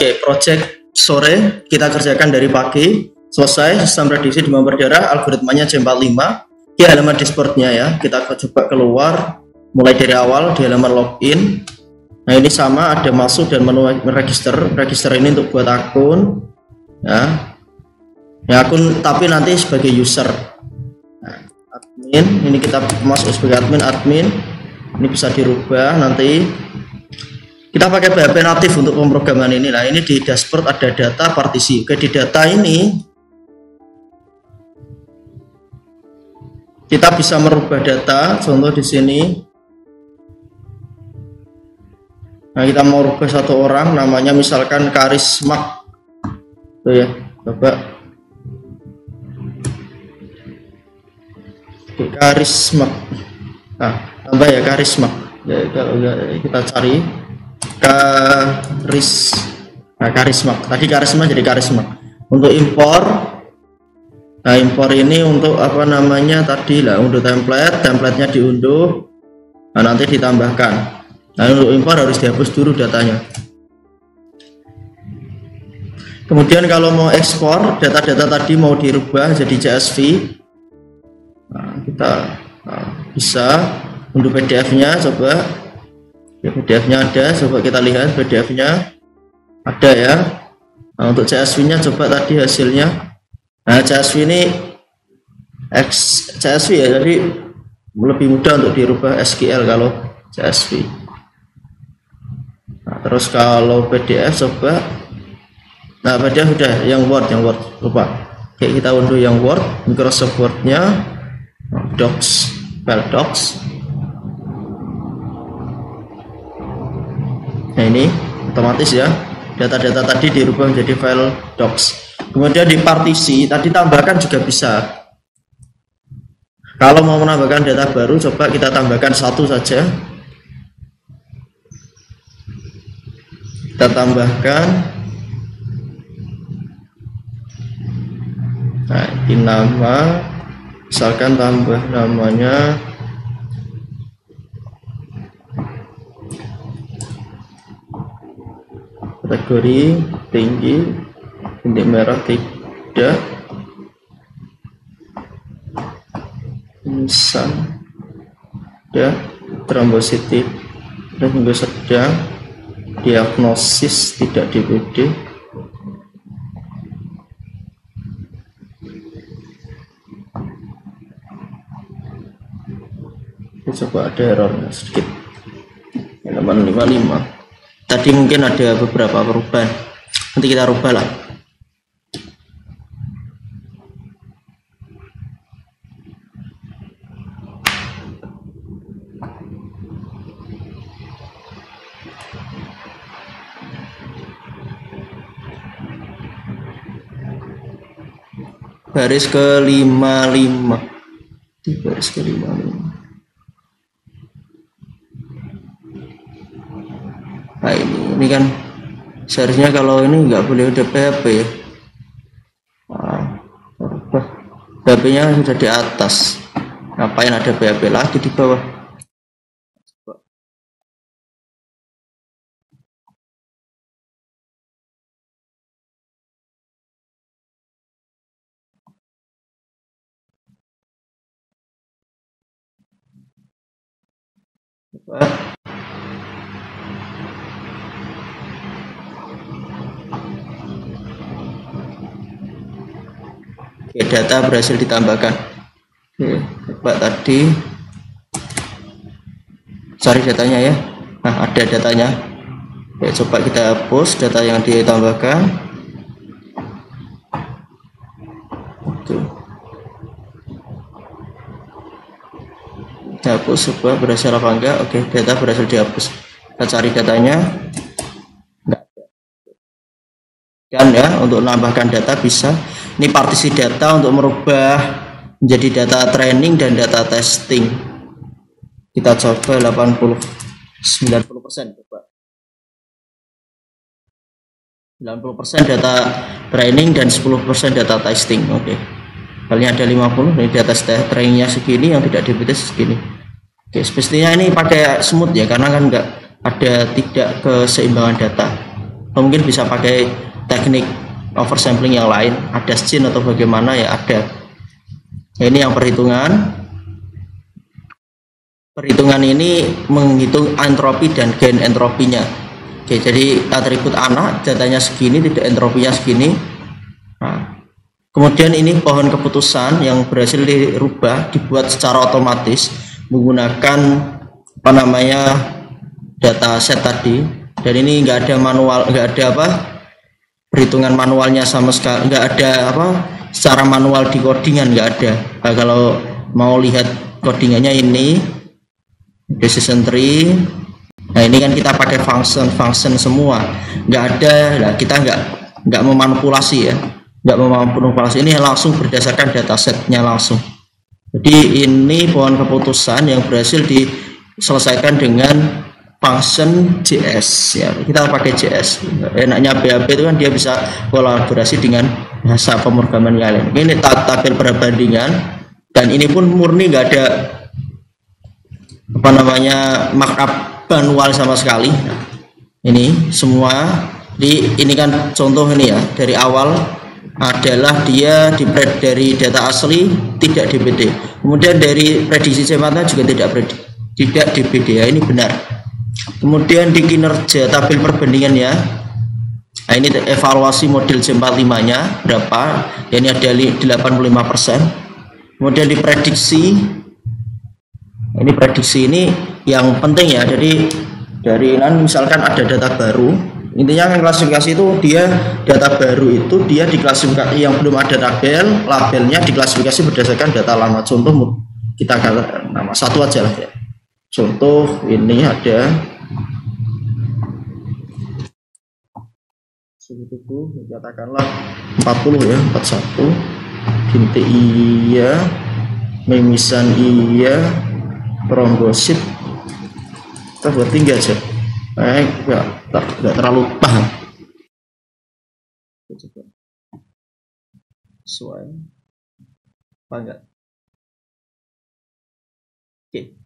Oke, project sore kita kerjakan dari pagi. Selesai, sistem prediksi demam berdarah, algoritmanya J45. Di halaman dashboardnya ya, kita coba keluar mulai dari awal di halaman login. Nah ini sama, ada masuk dan menu register. Register ini untuk buat akun ya, akun tapi nanti sebagai user. Nah, admin ini kita masuk sebagai admin ini bisa dirubah nanti. Kita pakai PHP natif untuk pemrograman ini. Nah ini di dashboard ada data partisi. Oke, di data ini kita bisa merubah data. Contoh di sini. Nah kita mau rubah satu orang, namanya misalkan Karisma. Tuh ya, coba. Oke, Karisma. Nah tambah ya Karisma. Ya, kalau kita cari Karisma. Tadi Karisma jadi Karisma. Untuk impor, nah impor ini untuk apa namanya tadi lah, unduh templatenya diunduh, nah nanti ditambahkan. Nah untuk impor harus dihapus dulu datanya. Kemudian kalau mau ekspor data-data tadi mau dirubah jadi CSV, nah kita bisa unduh PDF-nya, coba. Ya, PDF-nya ada, coba kita lihat PDF-nya ada ya. Nah, untuk CSV-nya coba tadi hasilnya. Nah, CSV ini CSV ya, jadi lebih mudah untuk dirubah SQL kalau CSV. Nah, terus kalau PDF coba. Nah, PDF udah yang Word lupa. Oke, kita unduh yang Word, Microsoft Word-nya, Docs, file Docs. Nah ini otomatis ya, data-data tadi dirubah menjadi file docs. Kemudian di partisi tadi tambahkan juga bisa. Kalau mau menambahkan data baru, coba kita tambahkan satu saja. Kita tambahkan. Nah ini nama, misalkan tambah namanya kategori tinggi, tindik merah tidak, insang ada, trombositit dan sedang, diagnosis tidak DBD. Coba ada errornya sedikit, halaman 55. Tadi mungkin ada beberapa perubahan, nanti kita rubah lah. Baris ke-55 di baris ke-55. Nah ini kan seharusnya kalau ini nggak boleh ada PHP ya. PHP-nya sudah di atas, ngapain ada PHP lagi di bawah? Oke, data berhasil ditambahkan. Oke, coba tadi cari datanya ya. Nah ada datanya. Oke, coba kita hapus data yang ditambahkan. Oke. Kita hapus, coba berhasil apa enggak. Oke, data berhasil dihapus. Kita cari datanya. Dan ya untuk menambahkan data bisa. Ini partisi data untuk merubah menjadi data training dan data testing. Kita coba 90% coba. 90% data training dan 10% data testing. Oke. Kalinya ada 50, ini data trainingnya segini, yang tidak DBT segini. Oke, semestinya ini pakai smooth ya, karena kan enggak ada tidak keseimbangan data. atau mungkin bisa pakai teknik oversampling yang lain, ada scene atau bagaimana ya ada. Nah, ini yang perhitungan ini menghitung entropi dan gain entropinya. Oke, jadi atribut anak datanya segini, tidak entropinya segini. Nah, kemudian ini pohon keputusan yang berhasil dirubah dibuat secara otomatis menggunakan apa namanya data set tadi, dan ini nggak ada manual, nggak ada apa perhitungan manualnya sama sekali, nggak ada apa secara manual di codingan, nggak ada. Nah, kalau mau lihat codingannya ini decision tree. Nah, ini kan kita pakai function semua, nggak ada. Nah, kita nggak memanipulasi ya, nggak memanipulasi, ini langsung berdasarkan datasetnya langsung. Jadi ini pohon keputusan yang berhasil diselesaikan dengan function JS ya, kita pakai JS. Enaknya PHP itu kan dia bisa kolaborasi dengan bahasa pemrograman yang lain. Ini tabel perbandingan, dan ini pun murni nggak ada apa namanya markup manual sama sekali. Ini semua ini kan contoh ini ya, dari awal adalah dia dari data asli tidak DPD, kemudian dari prediksi C4 juga tidak DPD ya, ini benar. Kemudian di kinerja tabel perbandingannya, nah ini evaluasi model C45 nya berapa ya, ini ada 85%. Kemudian di prediksi, ini prediksi ini yang penting ya, jadi dari misalkan ada data baru, intinya kan klasifikasi itu dia data baru itu dia diklasifikasi, yang belum ada labelnya diklasifikasi berdasarkan data lama. Contoh kita kata nama satu aja lah ya. Contoh ini ada suku katakanlah 40 ya, 41 binti iya, memisan iya, trombosit, kita buat 3 aja. Nggak terlalu paham. Coba sesuai apa enggak? Oke.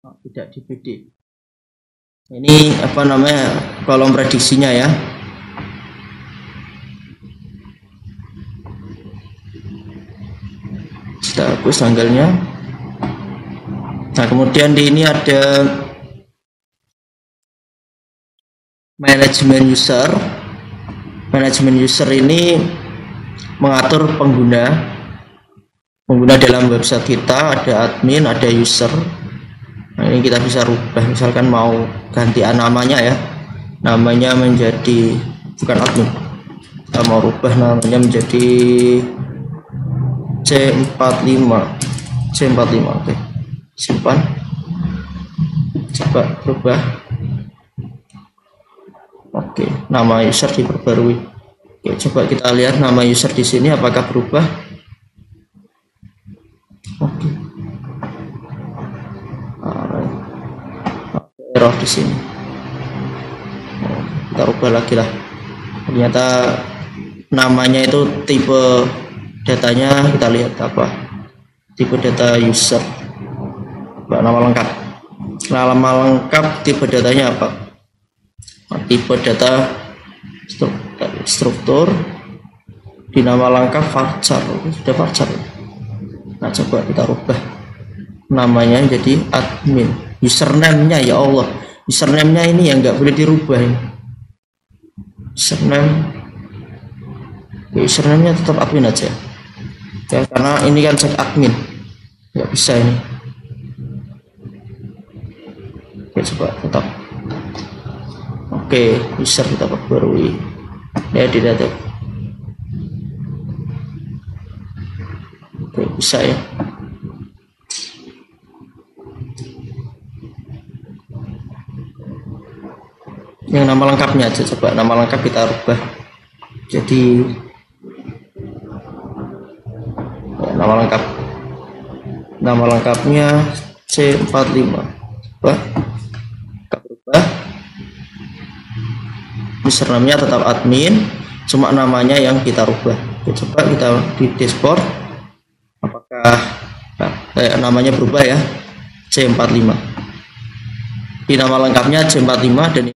Oh, tidak DPD. Ini apa namanya kolom prediksinya ya. Kita hapus tanggalnya. Nah, kemudian di ini ada manajemen user. Manajemen user ini mengatur pengguna dalam website kita, ada admin, ada user. Nah, ini kita bisa rubah, misalkan mau gantian namanya ya, namanya menjadi bukan admin, kita mau rubah namanya menjadi C45. Oke, simpan, coba berubah. Oke, nama user diperbarui. Oke, coba kita lihat nama user di sini apakah berubah. Oke, error di sini. Kita rubah lagi lah. Ternyata namanya itu tipe datanya, kita lihat apa tipe data user, nama lengkap. Nama lengkap tipe datanya apa? Tipe data struktur, di nama lengkap varchar, sudah varchar. Nah, coba kita rubah namanya jadi admin. Username-nya ya Allah, username-nya ini yang nggak boleh dirubah ini. Username-nya tetap admin aja ya, karena ini kan cek admin, nggak bisa ini. Oke, coba tetap. Oke, user kita perbarui ya di data. Oke, bisa ya. Yang nama lengkapnya aja, coba nama lengkap kita rubah jadi ya, nama lengkapnya C45. Coba kita rubah, username-nya tetap admin, cuma namanya yang kita rubah. Oke, coba kita di dashboard apakah namanya berubah ya, C45. Di nama lengkapnya C45 dan